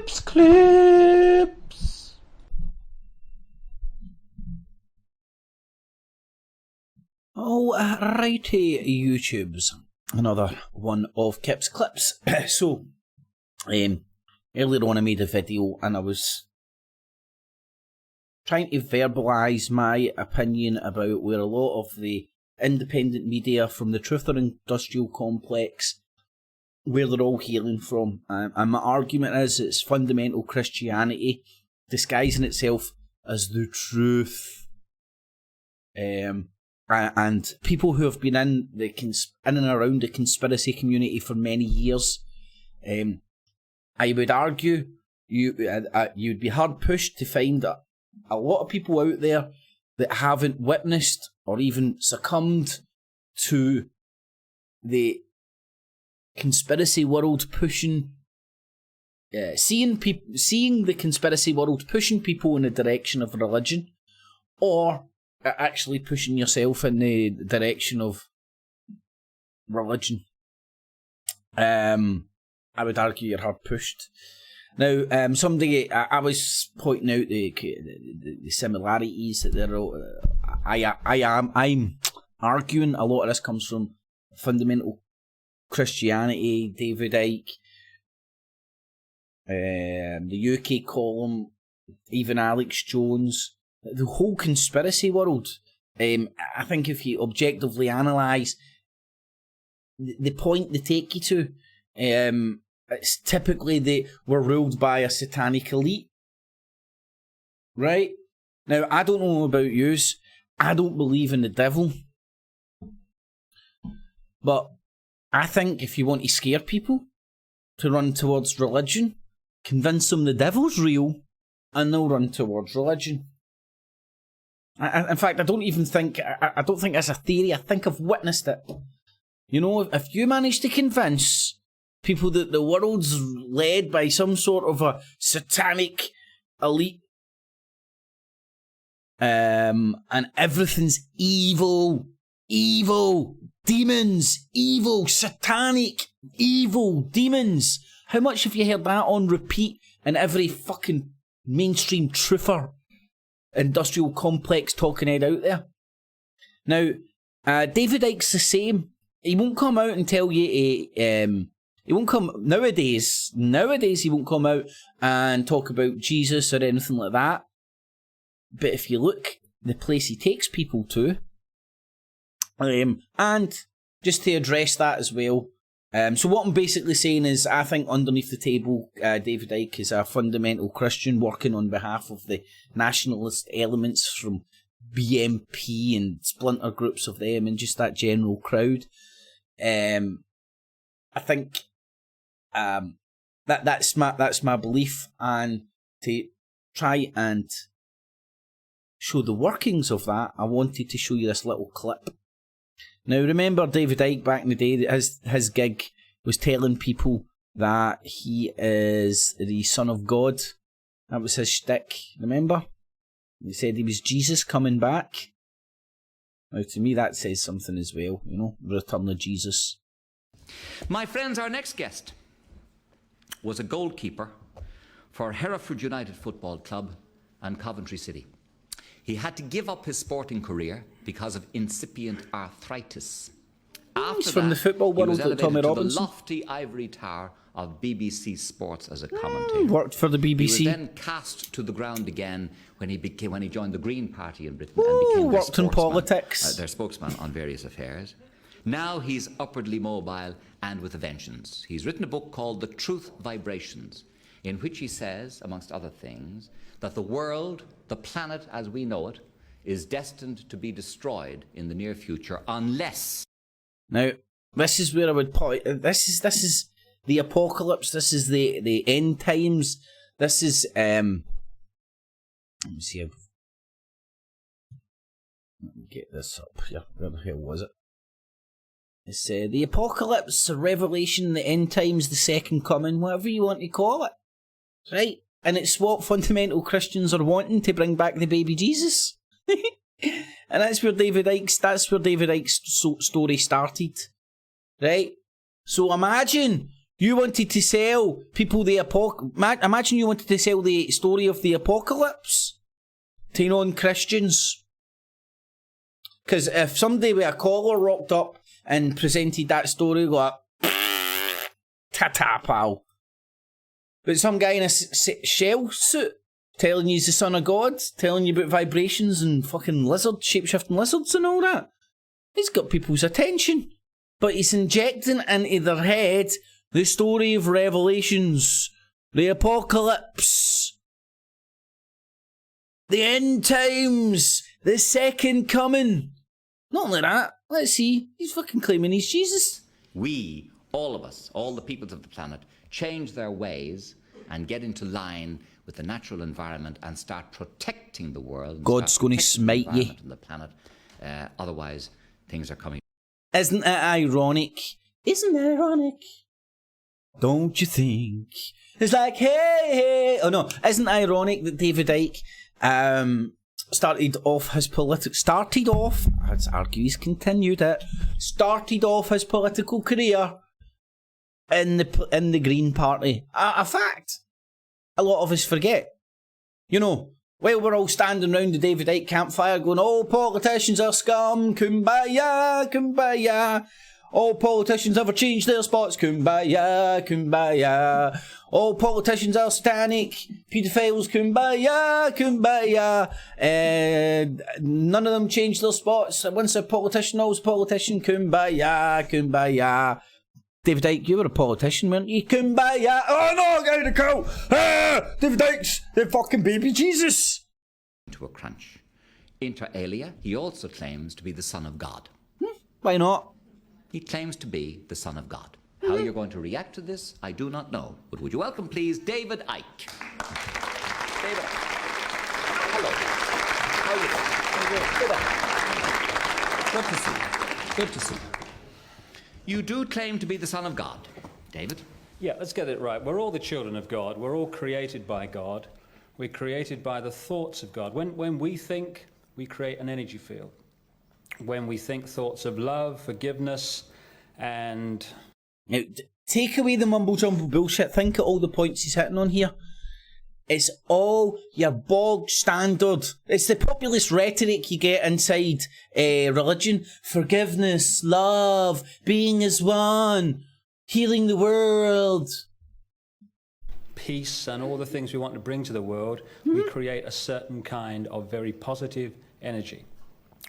Clips. Oh, righty, YouTubes. Another one of Kip's clips. So, earlier on I made a video and I was trying to verbalise my opinion about where a lot of the independent media from the truther industrial complex, where they're all hailing from. And my argument is it's fundamental Christianity disguising itself as the truth. And people who have been in and around the conspiracy community for many years, I would argue you'd be hard pushed to find a lot of people out there that haven't witnessed or even succumbed to the conspiracy world pushing, seeing the conspiracy world pushing people in the direction of religion, or actually pushing yourself in the direction of religion. I would argue you're hard pushed. Now, somebody, I was pointing out the similarities that there are. I'm arguing a lot of this comes from fundamental Christianity, David Icke, the UK column, even Alex Jones, the whole conspiracy world. I think if you objectively analyse the point they take you to, it's typically we're ruled by a satanic elite. Right? Now, I don't know about yous. I don't believe in the devil. But I think if you want to scare people to run towards religion, convince them the devil's real, and they'll run towards religion. In fact, I don't think that's a theory. I think I've witnessed it. You know, if you manage to convince people that the world's led by some sort of a satanic elite, and everything's evil, demons, evil, satanic, evil, demons. How much have you heard that on repeat in every fucking mainstream truther industrial complex talking head out there? Now, David Icke's the same. He won't come out and tell you he won't come nowadays he won't come out and talk about Jesus or anything like that. But if you look the place he takes people to, and just to address that as well, so what I'm basically saying is I think underneath the table, David Icke is a fundamental Christian working on behalf of the nationalist elements from BMP and splinter groups of them and just that general crowd. I think that's my belief, and to try and show the workings of that, I wanted to show you this little clip. Now, remember David Icke back in the day, that his gig was telling people that he is the Son of God. That was his shtick, remember? He said he was Jesus coming back. Now, to me, that says something as well, you know, return of Jesus. My friends, our next guest was a goalkeeper for Hereford United Football Club and Coventry City. He had to give up his sporting career because of incipient arthritis. He's from the football world, like Tommy Robinson. The lofty ivory tower of BBC Sports as a commentator. Worked for the BBC. He was then cast to the ground again when he joined the Green Party in Britain and became worked in politics. Their spokesman on various affairs. Now he's upwardly mobile and with a vengeance. He's written a book called The Truth Vibrations, in which he says, amongst other things, that the world, the planet as we know it, is destined to be destroyed in the near future unless... Now, this is where I would point... This is the apocalypse. This is the end times. This is... let me see how... Let me get this up here. Where the hell was it? It's the apocalypse, the revelation, the end times, the second coming, whatever you want to call it. Right? And it's what fundamental Christians are wanting, to bring back the baby Jesus. And that's where David Icke's story started. Right? So imagine You wanted to sell people the imagine you wanted to sell the story of the apocalypse to non-Christians. Because if somebody with a collar rocked up and presented that story, like, ta-ta, pal. But some guy in a shell suit telling you he's the son of God, telling you about vibrations and fucking lizards, shape-shifting lizards and all that. He's got people's attention. But he's injecting into their head the story of Revelations, the apocalypse, the end times, the second coming. Not only that, let's see, he's fucking claiming he's Jesus. We, all of us, all the peoples of the planet, change their ways and get into line with the natural environment and start protecting the world. God's going to smite you. And the planet. Otherwise, things are coming. Isn't it ironic? Isn't it ironic? Don't you think? It's like, hey. Oh no, isn't it ironic that David Icke started off, I'd argue he's continued it, started off his political career in the Green Party. A fact a lot of us forget. You know, while we're all standing round the David Icke campfire going, all politicians are scum, kumbaya, kumbaya. All politicians ever change their spots, kumbaya, kumbaya. All politicians are satanic, paedophiles, kumbaya, kumbaya. None of them change their spots. Once a politician, always a politician, kumbaya, kumbaya. David Icke, you were a politician, weren't you? Kumbaya. Oh no, get out of the cow. David Icke's the fucking baby Jesus. To a crunch. Inter alia, he also claims to be the Son of God. Why not? He claims to be the Son of God. How you're going to react to this, I do not know. But would you welcome, please, David Icke. David Icke. Hello. How are you doing? Good to see you. Good to see you. You do claim to be the Son of God, David? Yeah, let's get it right. We're all the children of God. We're all created by God. We're created by the thoughts of God. When we think, we create an energy field. When we think thoughts of love, forgiveness, and... Now, take away the mumble-jumble bullshit. Think of all the points he's hitting on here. It's all your bog standard. It's the populist rhetoric you get inside religion. Forgiveness, love, being as one, healing the world. Peace and all the things we want to bring to the world, we create a certain kind of very positive energy.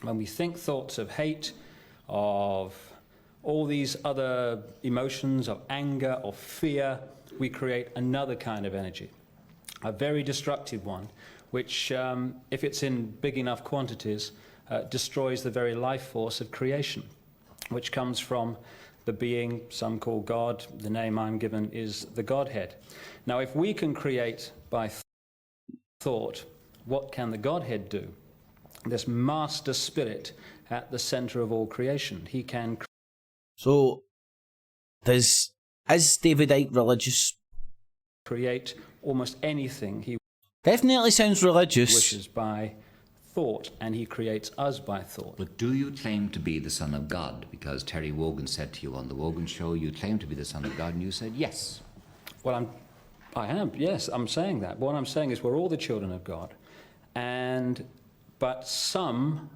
When we think thoughts of hate, of all these other emotions, of anger, of fear, we create another kind of energy. A very destructive one, which, if it's in big enough quantities, destroys the very life force of creation, which comes from the being some call God. The name I'm given is the Godhead. Now, if we can create by thought, what can the Godhead do? This master spirit at the center of all creation. He can... So, is David Icke religious? Create almost anything he definitely sounds religious. Wishes by thought, and he creates us by thought. But do you claim to be the Son of God? Because Terry Wogan said to you on the Wogan Show, you claim to be the Son of God, and you said yes. Well, I am, yes, I'm saying that. But what I'm saying is we're all the children of God. But some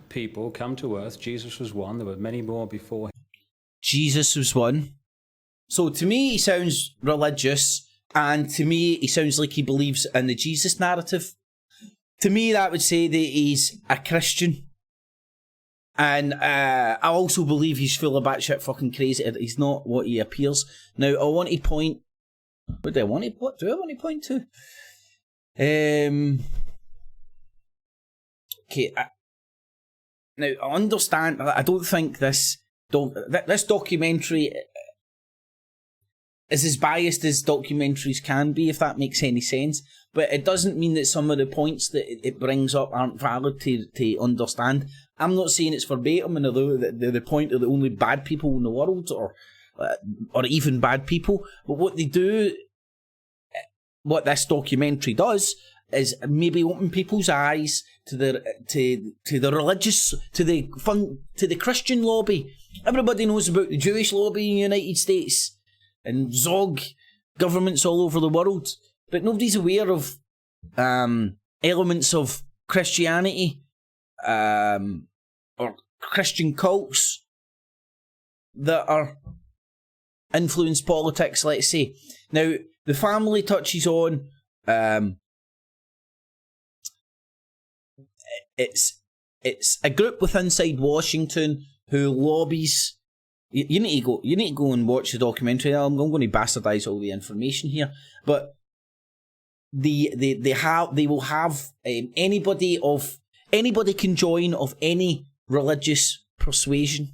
people come to earth. Jesus was one. There were many more before him. Jesus was one. So to me, he sounds religious. And to me, he sounds like he believes in the Jesus narrative. To me, that would say that he's a Christian. And I also believe he's full of batshit fucking crazy. He's not what he appears. Now, I want to point... What do I want to point to? Okay, now, I understand... I don't think this documentary is as biased as documentaries can be, if that makes any sense. But it doesn't mean that some of the points that it brings up aren't valid to understand. I'm not saying it's verbatim, and they're the point of the only bad people in the world, or even bad people. But what they do, what this documentary does, is maybe open people's eyes to the religious, to the Christian lobby. Everybody knows about the Jewish lobby in the United States. and Zog governments all over the world, but nobody's aware of elements of Christianity or Christian cults that are influence politics, let's say. Now, the family touches on it's a group with inside Washington who lobbies. You need to go and watch the documentary. I'm going to bastardize all the information here, but they will have anybody can join of any religious persuasion.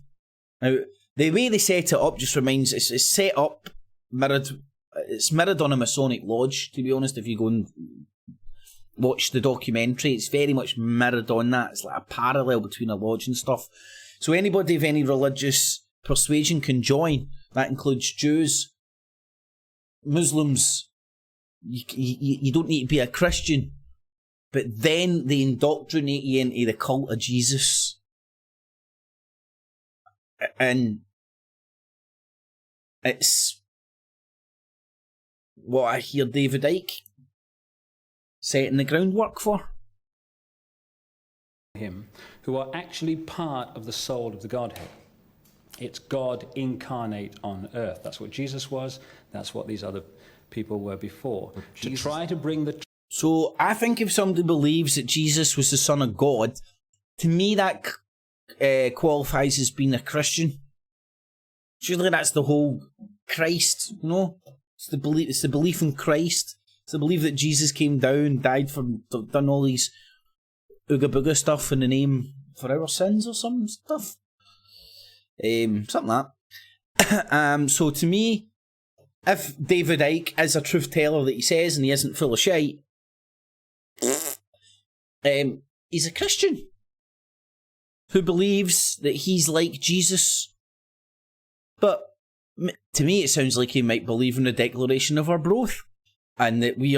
Now, the way they set it up just reminds it's set up mirrored on a Masonic lodge, to be honest. If you go and watch the documentary, it's very much mirrored on that. It's like a parallel between a lodge and stuff. So anybody of any religious persuasion can join. That includes Jews, Muslims. You don't need to be a Christian, but then they indoctrinate you into the cult of Jesus. And it's what I hear David Icke setting the groundwork for. Him, who are actually part of the soul of the Godhead. It's God incarnate on earth. That's what Jesus was. That's what these other people were before. To try to bring the... So I think if somebody believes that Jesus was the Son of God, to me that qualifies as being a Christian. Surely that's the whole Christ, you know? It's the belief in Christ. It's the belief that Jesus came down, died for, done all these ooga booga stuff in the name for our sins or some stuff. Something like that. So to me, if David Icke is a truth teller that he says and he isn't full of shite, he's a Christian who believes that he's like Jesus. But to me, it sounds like he might believe in the declaration of our broth, and that we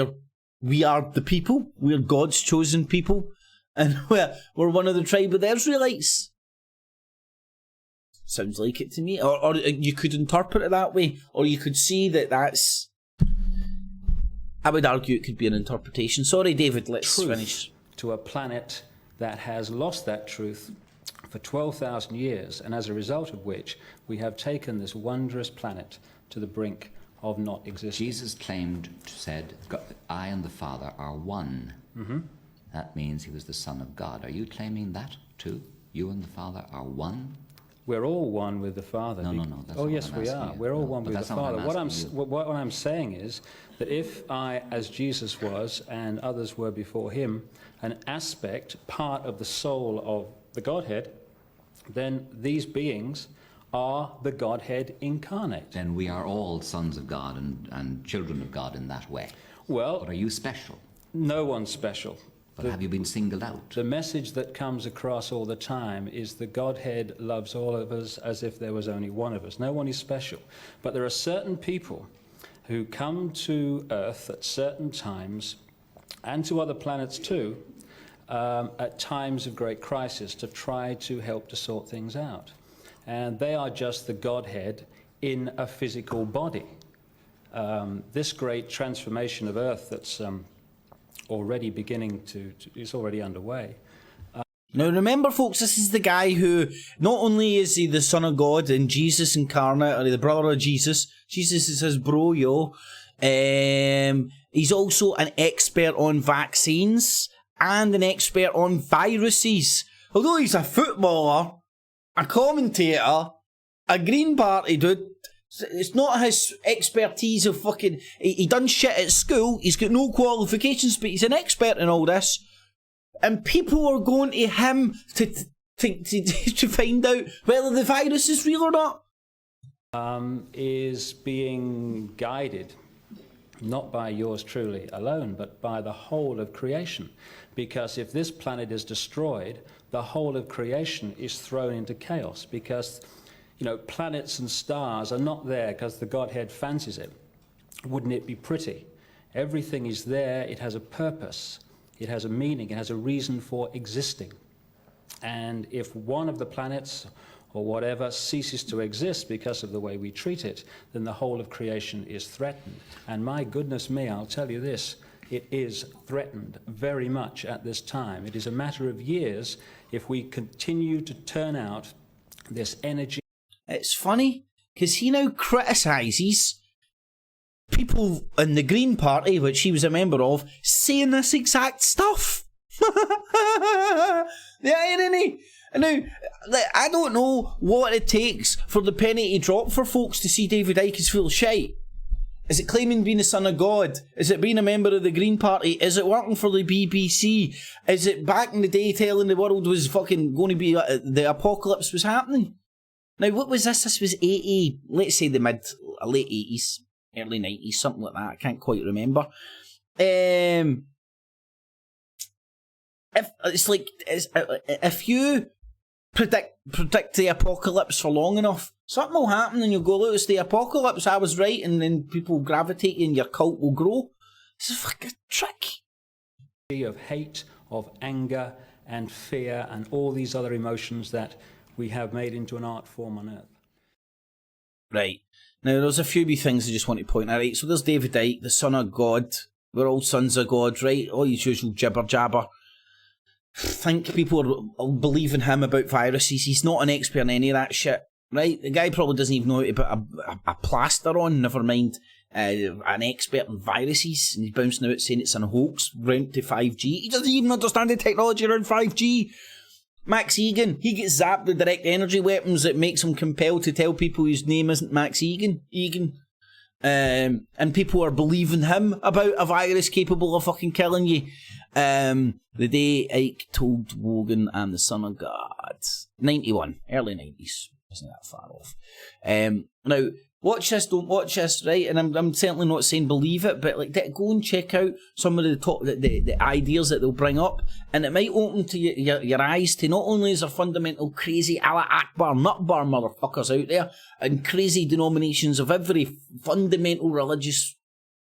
are the people, we're God's chosen people, and we're one of the tribe of the Israelites. Sounds like it to me. Or you could interpret it that way, or you could see that's... I would argue it could be an interpretation. Sorry, David, let's finish. To a planet that has lost that truth for 12,000 years, and as a result of which we have taken this wondrous planet to the brink of not existing. Jesus said, I and the Father are one. Mm-hmm. That means he was the Son of God. Are you claiming that too? You and the Father are one? We're all one with the Father. No. Oh, yes, we are. We're all one with the Father. What I'm saying is that if I, as Jesus was, and others were before him, an aspect, part of the soul of the Godhead, then these beings are the Godhead incarnate. Then we are all sons of God and children of God in that way. Well... But are you special? No one's special. But have you been singled out? The message that comes across all the time is the Godhead loves all of us as if there was only one of us. No one is special. But there are certain people who come to Earth at certain times, and to other planets too, at times of great crisis to try to help to sort things out. And they are just the Godhead in a physical body. This great transformation of Earth that's already beginning it's already underway. Now remember, folks, this is the guy who, not only is he the Son of God and Jesus incarnate, or the brother of Jesus, Jesus is his bro, yo, he's also an expert on vaccines and an expert on viruses. Although he's a footballer, a commentator, a Green Party dude, it's not his expertise of fucking... He done shit at school, he's got no qualifications, but he's an expert in all this. And people are going to him to find out whether the virus is real or not. Is being guided, not by yours truly alone, but by the whole of creation. Because if this planet is destroyed, the whole of creation is thrown into chaos. Because, you know, planets and stars are not there because the Godhead fancies it. Wouldn't it be pretty? Everything is there, it has a purpose, it has a meaning, it has a reason for existing. And if one of the planets or whatever ceases to exist because of the way we treat it, then the whole of creation is threatened. And my goodness me, I'll tell you this, it is threatened very much at this time. It is a matter of years if we continue to turn out this energy. It's funny, because he now criticises people in the Green Party, which he was a member of, saying this exact stuff. The irony. Now, I don't know what it takes for the penny to drop for folks to see David Icke is full of shite. Is it claiming being the son of God? Is it being a member of the Green Party? Is it working for the BBC? Is it back in the day telling the world was fucking going to be, the apocalypse was happening? Now, what was this? This was 80, let's say the late 80s, early 90s, something like that. I can't quite remember. If you predict the apocalypse for long enough, something will happen and you'll go, look, it's the apocalypse, I was right, and then people gravitate and your cult will grow. It's a fucking trick. Of hate, of anger and fear and all these other emotions that we have made into an art form on earth. Right. Now, there's a few wee things I just want to point out. Right, so there's David Icke, the son of God. We're all sons of God, right? All these usual jibber jabber. Think people are believing him about viruses. He's not an expert in any of that shit, right? The guy probably doesn't even know how to put a plaster on, never mind an expert in viruses. And he's bouncing out saying it's an hoax round to 5G. He doesn't even understand the technology around 5G. Max Egan, he gets zapped with direct energy weapons that makes him compelled to tell people his name isn't Max Egan. And people are believing him about a virus capable of fucking killing you. The day Icke told Wogan, I'm the son of God. 91, early 90s. Isn't that far off? Now, watch this, don't watch this, right? And I'm certainly not saying believe it, but like go and check out some of the ideas that they'll bring up, and it might open to your eyes to not only is there fundamental crazy Allah Akbar, nutbar motherfuckers out there, and crazy denominations of every fundamental religious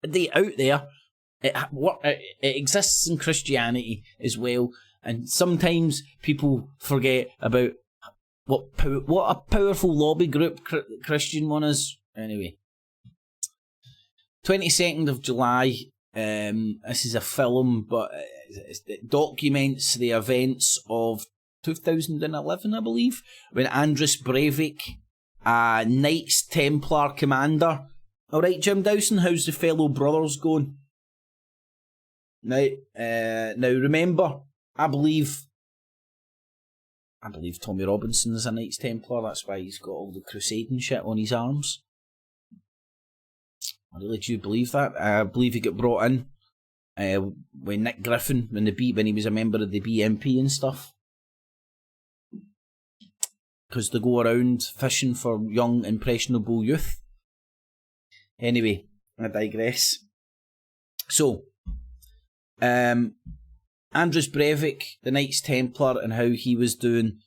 day out there. It exists in Christianity as well, and sometimes people forget about what a powerful lobby group Christian one is. Anyway, 22nd of July. This is a film, but it documents the events of 2011, I believe, when Andris Breivik, a Knights Templar commander. All right, Jim Dawson, how's the fellow brothers going? Now remember, I believe Tommy Robinson is a Knights Templar. That's why he's got all the crusading shit on his arms. I really do believe that. I believe he got brought in when Nick Griffin, when he was a member of the BNP and stuff, because they go around fishing for young, impressionable youth. Anyway, I digress. So, Andris Breivik, the Knights Templar, and how he was doing,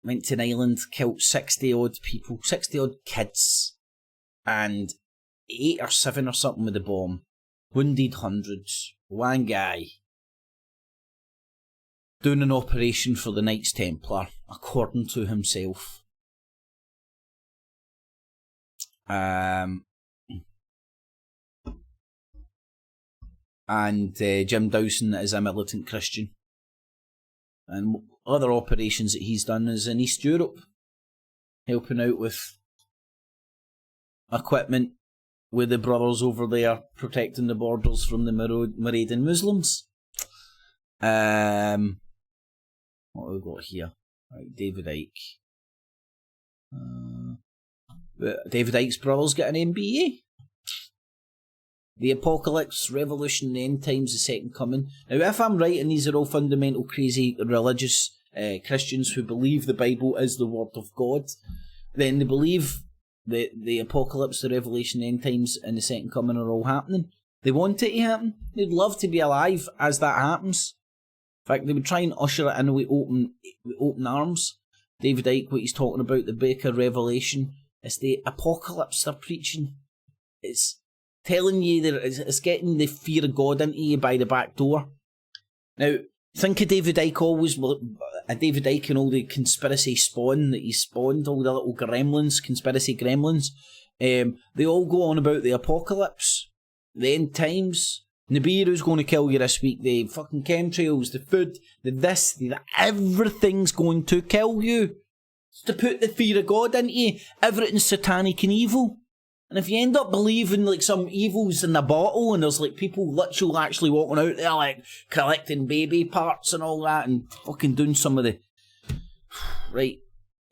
went to an island, killed 60 odd people, 60 odd kids, and 8 or 7 or something with the bomb, wounded hundreds. One guy doing an operation for the Knights Templar, according to himself. And Jim Dawson is a militant Christian. And other operations that he's done is in East Europe, helping out with equipment with the brothers over there, protecting the borders from the Moravian Muslims. What have we got here? Right, David Icke. David Icke's brothers get an MBA. The Apocalypse, Revolution, the End Times, the Second Coming. Now, if I'm right, and these are all fundamental, crazy, religious Christians who believe the Bible is the Word of God, then they believe the Apocalypse, the Revelation, the End Times, and the Second Coming are all happening. They want it to happen. They'd love to be alive as that happens. In fact, they would try and usher it in with open arms. David Icke, what he's talking about, the Book of Revelation, it's the Apocalypse they're preaching. It's telling you that it's getting the fear of God into you by the back door. Now, Think of David Icke always, David Icke and all the conspiracy spawn that he spawned, all the little gremlins, conspiracy gremlins. They all go on about the apocalypse, the end times, Nibiru's going to kill you this week, the fucking chemtrails, the food, the this, the that, everything's going to kill you. It's to put the fear of God into you. Everything's satanic and evil. And if you end up believing like some evil's in the bottle and there's like people literally actually walking out there like collecting baby parts and all that and fucking doing some of the... Right.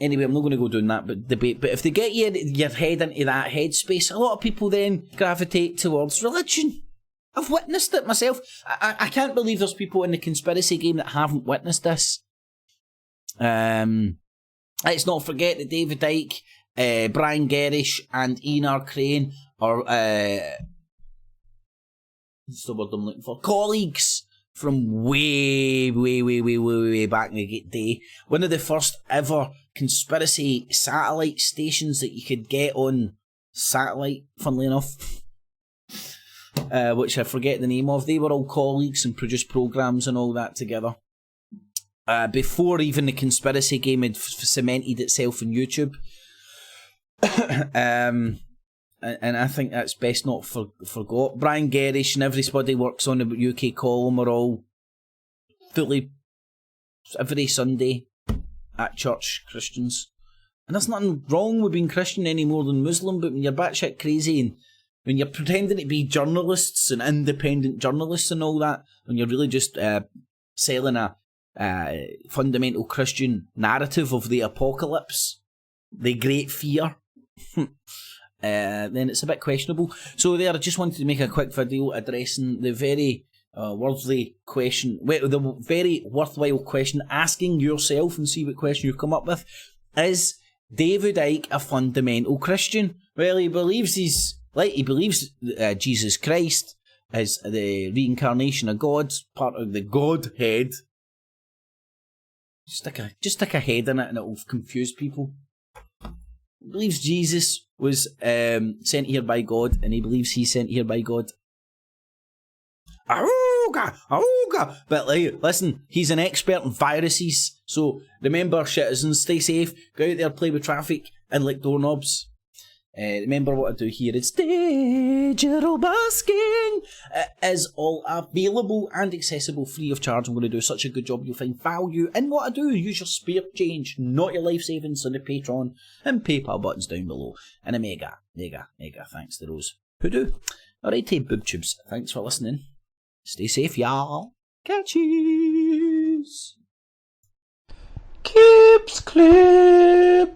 Anyway, I'm not going to go doing that but debate. But if they get your head into that headspace, a lot of people then gravitate towards religion. I've witnessed it myself. I can't believe there's people in the conspiracy game that haven't witnessed this. Let's not forget that David Icke, Brian Gerrish and Einar Crane are what's the word I'm looking for? Colleagues from way back in the day. One of the first ever conspiracy satellite stations that you could get on satellite, funnily enough. Which I forget the name of. They were all colleagues and produced programmes and all that together. Before even the conspiracy game had cemented itself on YouTube. And I think that's best not forgot. Brian Gerrish and everybody works on the UK column are all fully every Sunday at church Christians. And there's nothing wrong with being Christian any more than Muslim, but when you're batshit crazy and when you're pretending to be journalists and independent journalists and all that, when you're really just selling a fundamental Christian narrative of the apocalypse, the great fear, then it's a bit questionable. So there, I just wanted to make a quick video addressing the very the very worthwhile question, asking yourself and see what question you come up with. Is David Icke a fundamental Christian? Well, he believes Jesus Christ is the reincarnation of God, part of the Godhead. Just stick a head in it and it'll confuse people. He believes Jesus was sent here by God, and he believes he's sent here by God. Auga! But listen, he's an expert in viruses, so remember, citizens, stay safe, go out there, play with traffic, and lick doorknobs. Remember what I do here, it's digital basking. It is all available and accessible free of charge. I'm going to do such a good job, you'll find value in what I do. Use your spare change, not your life savings, on the Patreon and PayPal buttons down below. And a mega thanks to those who do. Alrighty, boobtubes, thanks for listening. Stay safe, y'all. Catchies. Cips Clip.